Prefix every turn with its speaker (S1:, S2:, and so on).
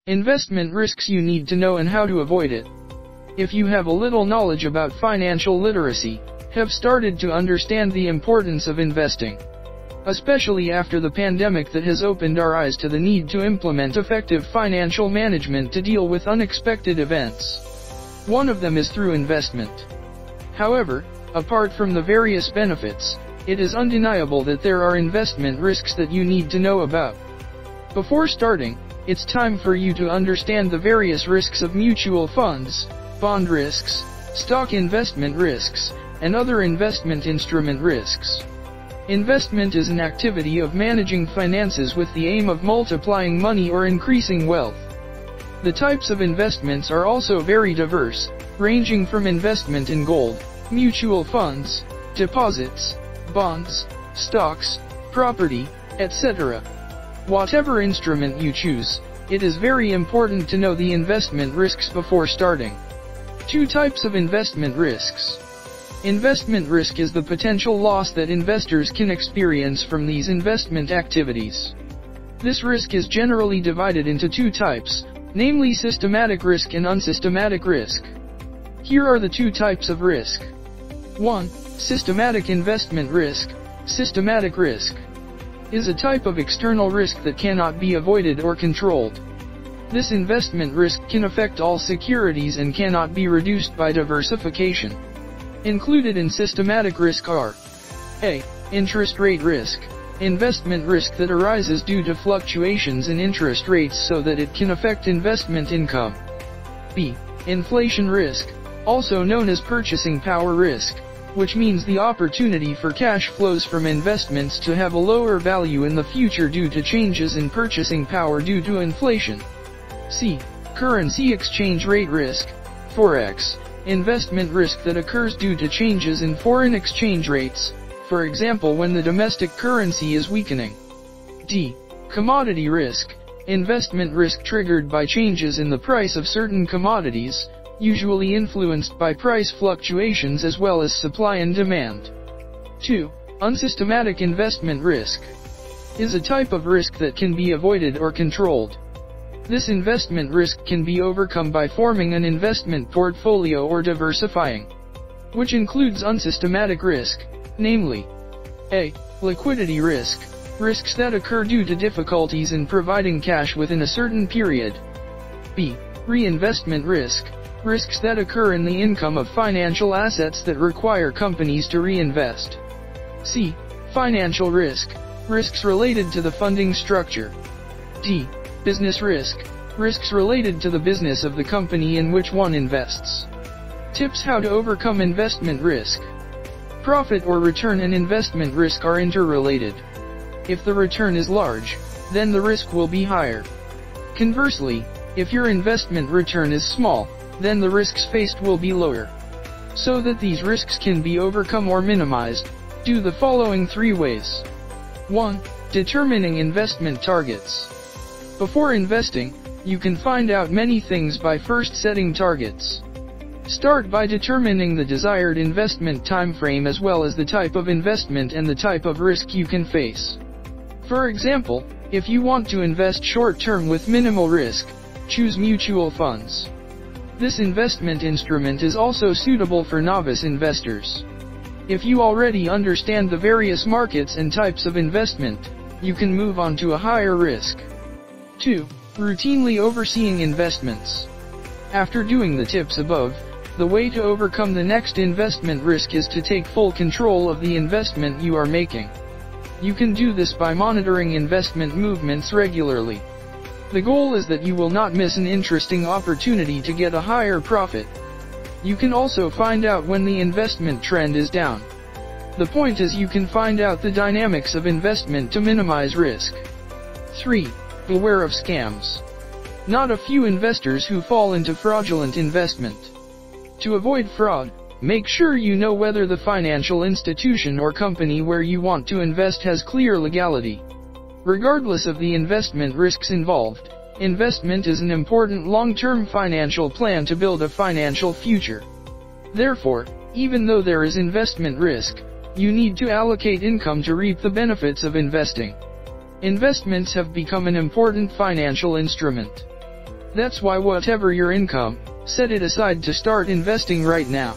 S1: Investment risks you need to know and how to avoid it. If you have a little knowledge about financial literacy, have started to understand the importance of investing, especially after the pandemic that has opened our eyes to the need to implement effective financial management to deal with unexpected events. One of them is through investment. However, apart from the various benefits, it is undeniable that there are investment risks that you need to know about. Before starting, it's time for you to understand the various risks of mutual funds, bond risks, stock investment risks, and other investment instrument risks. Investment is an activity of managing finances with the aim of multiplying money or increasing wealth. The types of investments are also very diverse, ranging from investment in gold, mutual funds, deposits, bonds, stocks, property, etc. Whatever instrument you choose, it is very important to know the investment risks before starting. Two types of investment risks. Investment risk is the potential loss that investors can experience from these investment activities. This risk is generally divided into two types, namely systematic risk and unsystematic risk. Here are the two types of risk. 1. Systematic investment risk. Systematic risk is a type of external risk that cannot be avoided or controlled. This investment risk can affect all securities and cannot be reduced by diversification. Included in systematic risk are: A. Interest rate risk, investment risk that arises due to fluctuations in interest rates so that it can affect investment income. B. Inflation risk, also known as purchasing power risk, which means the opportunity for cash flows from investments to have a lower value in the future due to changes in purchasing power due to inflation. C. Currency exchange rate risk, forex, investment risk that occurs due to changes in foreign exchange rates, for example when the domestic currency is weakening. D. Commodity risk, investment risk triggered by changes in the price of certain commodities, usually influenced by price fluctuations as well as supply and demand. 2. Unsystematic investment risk is a type of risk that can be avoided or controlled. This investment risk can be overcome by forming an investment portfolio or diversifying, which includes unsystematic risk, namely: A. Liquidity risk, risks that occur due to difficulties in providing cash within a certain period. B. Reinvestment risk, risks that occur in the income of financial assets that require companies to reinvest. C. Financial risk, risks related to the funding structure. D. Business risk, risks related to the business of the company in which one invests. Tips: how to overcome investment risk. Profit or return and investment risk are interrelated. If the return is large, then the risk will be higher. Conversely, if your investment return is small, then the risks faced will be lower. So that these risks can be overcome or minimized, do the following 3 ways. 1. Determining investment targets. Before investing, you can find out many things by first setting targets. Start by determining the desired investment time frame as well as the type of investment and the type of risk you can face. For example, if you want to invest short-term with minimal risk, choose mutual funds. This investment instrument is also suitable for novice investors. If you already understand the various markets and types of investment, you can move on to a higher risk. 2. Routinely overseeing investments. After doing the tips above, the way to overcome the next investment risk is to take full control of the investment you are making. You can do this by monitoring investment movements regularly. The goal is that you will not miss an interesting opportunity to get a higher profit. You can also find out when the investment trend is down. The point is you can find out the dynamics of investment to minimize risk. 3. Beware of scams. Not a few investors who fall into fraudulent investment. To avoid fraud, make sure you know whether the financial institution or company where you want to invest has clear legality. Regardless of the investment risks involved, investment is an important long-term financial plan to build a financial future. Therefore, even though there is investment risk, you need to allocate income to reap the benefits of investing. Investments have become an important financial instrument. That's why whatever your income, set it aside to start investing right now.